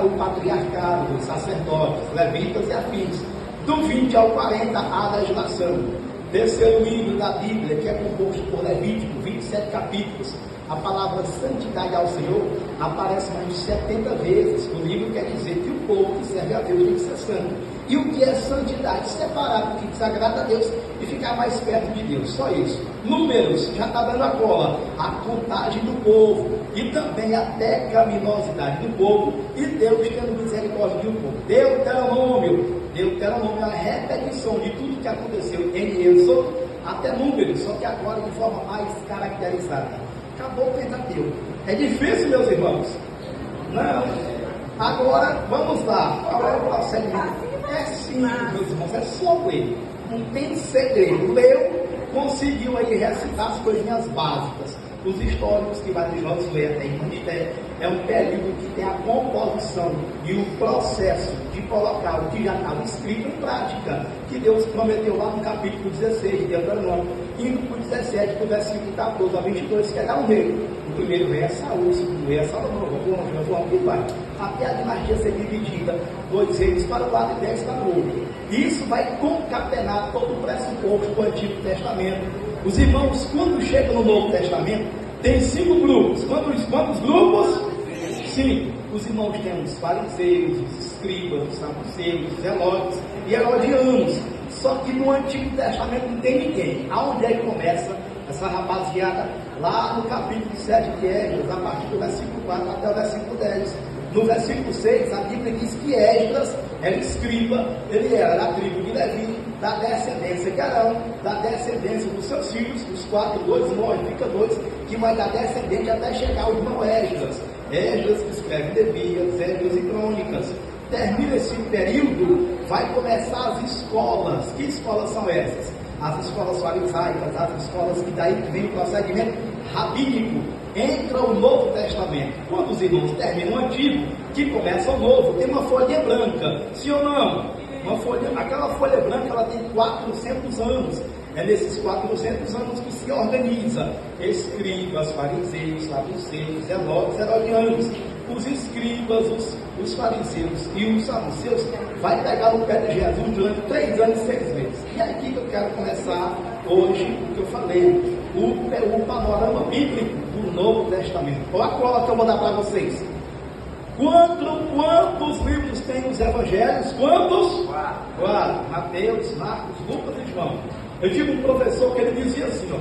o patriarcado, os sacerdotes, levitas e afins. Do 20 ao 40, a legislação. Terceiro livro da Bíblia, que é composto por Levítico, 27 capítulos. A palavra santidade ao Senhor aparece mais de 70 vezes. O livro quer dizer que o povo que serve a Deus tem que ser santo. E o que é santidade? Separar do que desagrada a Deus e ficar mais perto de Deus. Só isso. Números, já está dando a cola. A contagem do povo e também a pecaminosidade do povo e Deus tendo misericórdia de um povo. Deuteronômio é a repetição de tudo que aconteceu em Êxodo até Números, só que agora de forma mais caracterizada. Acabou o Pentateuco. É difícil, meus irmãos? Não. Agora, vamos lá. Qual é o procedimento? É simples, meus irmãos. É só ler. Não tem segredo. Leu, conseguiu aí recitar as coisinhas básicas. Os históricos que vai deixar os ler até em ministério. É um período que tem a composição e o processo de colocar o que já estava escrito em prática, que Deus prometeu lá no capítulo 16 de Deuteronômio, indo para o 17, para o versículo 14 a 22, que é dar um rei. O primeiro rei é Saúl, o segundo rei é Salomão, o João que vai. Até a dinastia ser dividida, 2 reis para o lado e 10 para o outro. Isso vai concatenar todo o pressuposto do Antigo Testamento. Os irmãos, quando chegam no Novo Testamento, tem 5 grupos. Quantos grupos? 5. Os irmãos têm os fariseus, os escribas, os saduceus, os zelotes e herodianos. Só que no Antigo Testamento não tem ninguém. Aonde é que começa essa rapaziada? Lá no capítulo 7 de Esdras, a partir do versículo 4 até o versículo 10. No versículo 6, a Bíblia diz que Esdras era escriba, ele era da tribo de Levi, da descendência de Arão, da descendência dos seus filhos, os 4, 2 morrem, fica 2, que vai dar descendente até chegar ao irmão Esdras. Esdras que escreve Neemias, Esdras e Crônicas. Termina esse período, vai começar as escolas. Que escolas são essas? As escolas farisaicas, as escolas que daí vem o procedimento rabínico. Entra o Novo Testamento. Quando os irmãos terminam o Antigo, que começa o Novo, tem uma folha branca. Sim ou não? Aquela folha branca, ela tem 400 anos. É nesses 400 anos que se organiza escribas, fariseus, saduceus, zelotes, herodianos. Os escribas, os fariseus e os saduceus vai pegar o pé de Jesus durante 3 anos e 6 meses. E é aqui que eu quero começar hoje o que eu falei, o panorama bíblico do Novo Testamento. Olha a cola que eu vou dar para vocês. Quantos livros tem os evangelhos? Quantos? 4. Mateus, Marcos, Lucas e João. Eu tive um professor que ele dizia assim, ó,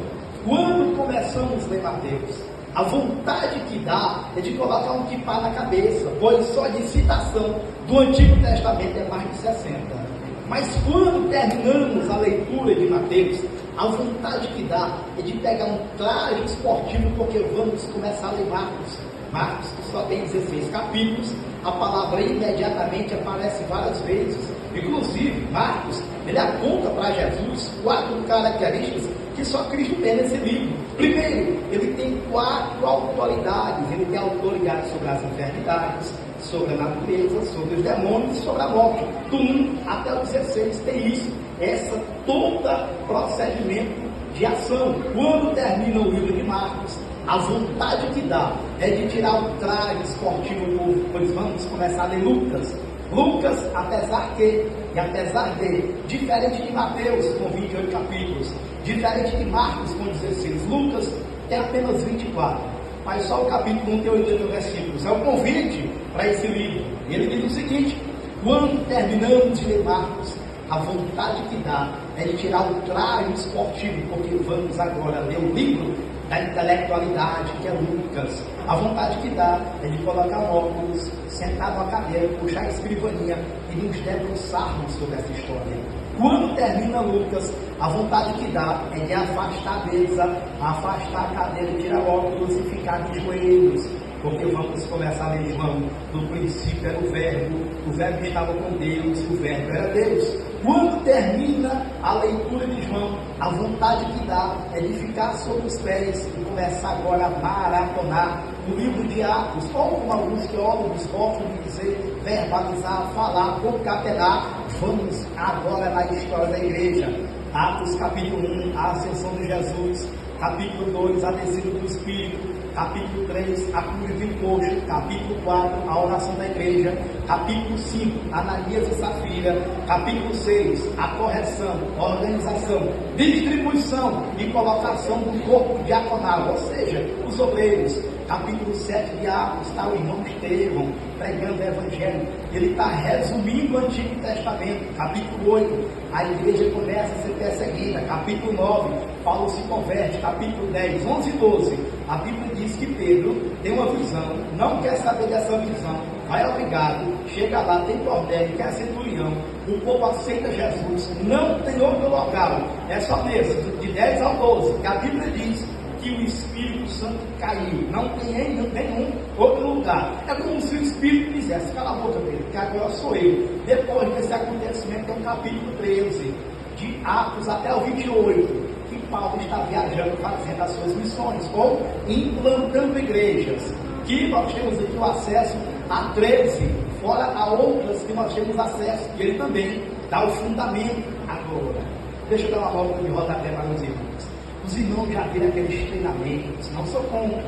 quando começamos a ler Mateus, a vontade que dá é de colocar um kipá na cabeça, pois só de citação do Antigo Testamento é mais de 60. Mas quando terminamos a leitura de Mateus, a vontade que dá é de pegar um traje esportivo, porque vamos começar a ler Marcos. Marcos, que só tem 16 capítulos, a palavra imediatamente aparece várias vezes. Inclusive, Marcos, ele aponta para Jesus 4 características que só Cristo tem nesse livro. Primeiro, ele tem 4 autoridades. Ele tem autoridade sobre as enfermidades, sobre a natureza, sobre os demônios e sobre a morte. Do 1 até o 16 tem isso. Essa toda procedimento de ação. Quando termina o livro de Marcos, a vontade que dá é de tirar o traje esportivo novo, pois vamos começar a ler Lucas. Lucas, apesar de, diferente de Mateus, com 28 capítulos, diferente de Marcos, com 16, Lucas tem apenas 24, mas só o capítulo 1 tem 80 versículos. É o convite para esse livro. E ele diz o seguinte: quando terminamos de ler Marcos, a vontade que dá é de tirar o traje esportivo, porque vamos agora ler o livro da intelectualidade, que é Lucas. A vontade que dá é de colocar um óculos, sentar numa cadeira, puxar a escrivaninha e nos debruçarmos sobre essa história. Quando termina Lucas, a vontade que dá é de afastar a mesa, afastar a cadeira, tirar o óculos e ficar de joelhos. Porque vamos começar a ler, irmão, no princípio era o verbo estava com Deus, e o verbo era Deus. Quando termina a leitura de João, a vontade que dá é de ficar sobre os pés e começar agora a maratonar o livro de Atos, ou como alguns teólogos gostam de dizer, verbalizar, falar, concatenar. Vamos agora na história da igreja. Atos capítulo 1, a ascensão de Jesus. Capítulo 2, a descida do Espírito. capítulo 3, a cruz do encosto, capítulo 4, a oração da igreja, capítulo 5, Ananias e Safira, capítulo 6, a correção, organização, distribuição e colocação do corpo diaconal, ou seja, os obreiros. Capítulo 7 de Atos, está o irmão Estevão pregando o Evangelho. Ele está resumindo o Antigo Testamento. Capítulo 8, a igreja começa a ser perseguida. Capítulo 9, Paulo se converte. Capítulo 10, 11 e 12, a Bíblia diz que Pedro tem uma visão, não quer saber dessa visão, vai obrigado, chega lá, tem Cornélio, que é centurião, o povo aceita Jesus, não tem outro local, é só nesse, de 10 ao 12, que a Bíblia diz que o Espírito Santo caiu, não tem em nenhum outro lugar. É como se o Espírito dissesse: cala a boca, Pedro, que agora sou eu. Depois desse acontecimento, é o capítulo 13 de Atos até o 28, que Paulo está viajando, fazendo as suas missões, ou implantando igrejas, que nós temos aqui o acesso a 13, fora a outras que nós temos acesso, e ele também dá o fundamento agora. Deixa eu dar uma volta de rodapé para os irmãos. Os irmãos já viram aqueles treinamentos, não sou contra,